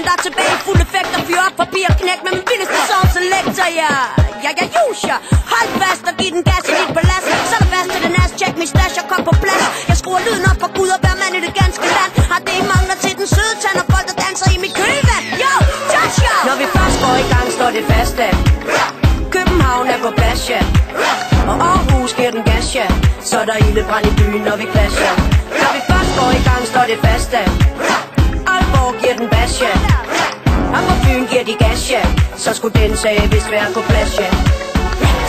der er tilbage i fuld effekt og fyrer op papir og knæk med min vildeste sovselektor, ja. Hold fast og giv den gas i dit palads. Så er der fast til den ass, check min stash og kom på plads. Jeg skruer lyden op for Gud og hver mand i det ganske land. Har det I mangler til den søde tand og folk der danser i mit kølvand. Yo, touch ya! Når vi først går i gang, står det fast af. København er på plads, ja. Og Aarhus giver den gas, ja. Så er der ildebrand i byen, når vi clasher. Når vi først går i gang, står det fast af. Aalborg giver den bas, ja. Og på byen giver de gas, ja. Så skulle den sag vist være på plads, ja.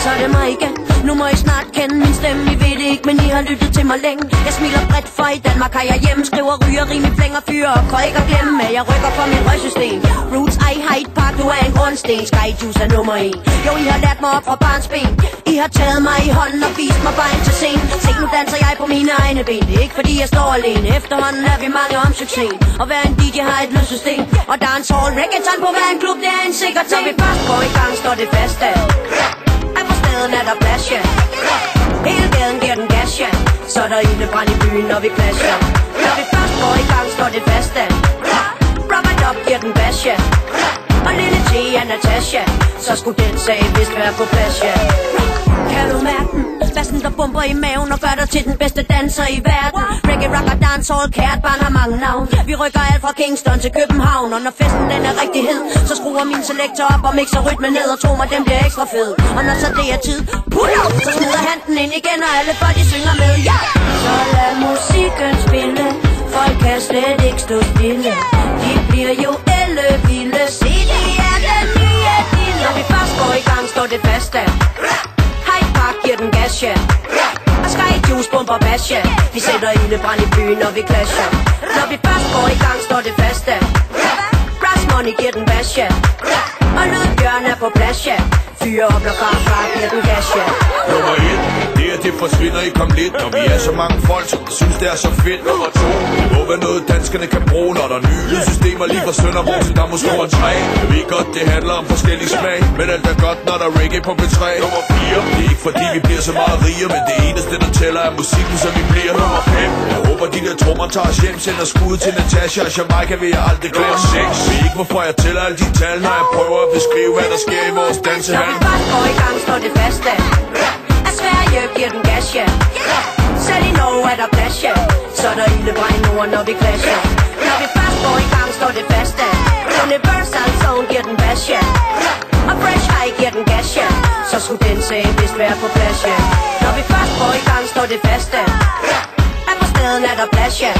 Så er det mig igen. Nu må I snart kende min stemme. I ved det ikke, men I har lyttet til mig længe. Jeg smiler bredt, for i Danmark har jeg hjemme. Skriver, ryger, rim i flænger, fyre og køj. Ikke at glemme, at jeg rykker fra mit røgsystem. Roots, Hyde Park, du er en grundsten. Skyjuice er nummer 1. Jo, I har lært mig op fra barnsben. I har taget mig i hånden og vist mig vejen til scenen. Se, nu danser jeg på mine egne ben. Det er ikke fordi jeg står alene. Efterhånden er vi mange om succes. Og hver en DJ har et lydsystem. Og der er en tall reggaeton på hver en klub. Det er en sikker ting. Når vi først går i gang, står det fast af. Er der plads, ja. Hele gaden giver den gas, ja. Så er der ildebrand i byen, når vi clasher. Når vi først går i gang, står det fast af. Rubber Dub giver den bas, ja. Og lille T er Natasha. Så skulle den sag vist være på plads, ja. Kan du mærke den? Bassen der bomber i maven og gør dig til den bedste danser i verden. Reggae, rock og dancehall, kært barn har mange navn. Vi rykker alt fra Kingston til København. Og når festen den er rigtig hed, så skruer min selektor op og mixer rytmen ned. Og tro mig, den bliver ekstra fed. Og når så det er tid, pull up, så smider han den ind igen. Og alle folk de synger med, ja. Så lad musikken spille. Folk kan slet ikke stå stille. De bliver jo ellevilde. Se, det er den nye dille. Når vi først går i gang, står det fast af. Hyde Park giver den gas, ja. Og Skyjuice bomber bas, ja. Vi sætter ildebrand i byen, når vi clasher. Når vi først går i gang, står det fast af. Brass Money giver den bas, ja. Og Lydbjørn er på plads, ja. Fyre op, når farfar giver den gas, ja. Nummer 1, det forsvinder ikke om lidt. Når vi er så mange folk, som synes det er så fedt. Nummer 2, det må være noget danskerne kan bruge. Når der er nye systemer lige fra Sønderborg til der måske over 3. Jeg ved godt, det handler om forskellige smag, men alt er godt, når der er reggae på B3. Nummer 4, det er ikke fordi vi bliver så meget rigere, men det eneste der tæller er musikken, så vi bliver. Nummer 5, jeg håber de der trommer tager os hjem. Sender skud til Natasha og Jamaica, vil jeg aldrig glemme. 6, ved ikke hvorfor jeg tæller alle de tal, når jeg prøver at beskrive hvad der sker i vores dansehal. Når vi først går i gang, står det fast af. Sverige giver den gas, ja. Selv i Norge er der plads, ja. Så er der ildebrand i Norden, når vi clasher. Når vi først går i gang, står det fast af. Universal Zone giver den bas, ja. Og Fresh High giver den gas, ja. Så skulle den sag vist være på plads, ja. Når vi først går i gang, står det fast af. På staden er der plads, ja.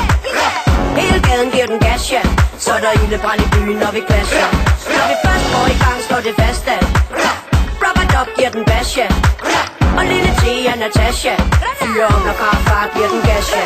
Hele gaden giver den gas, ja. Så er der ildebrand i byen, når vi clasher. Når vi først går i gang, står det fast af. Rubber Dub giver den bas, ja. Og lille T er Natasha. Fyre op, når farfar giver den gas, ja.